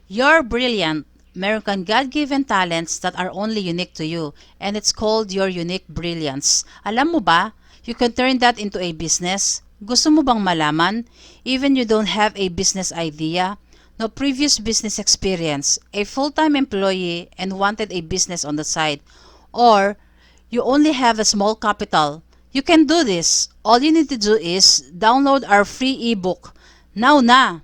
You're brilliant. Meron kang God-given talents that are only unique to you, and it's called your unique brilliance. Alam mo ba, you can turn that into a business. Gusto mo bang malaman? Even you don't have a business idea, no previous business experience, a full-time employee, and wanted a business on the side, or you only have a small capital. You can do this. All you need to do is download our free ebook. Now na!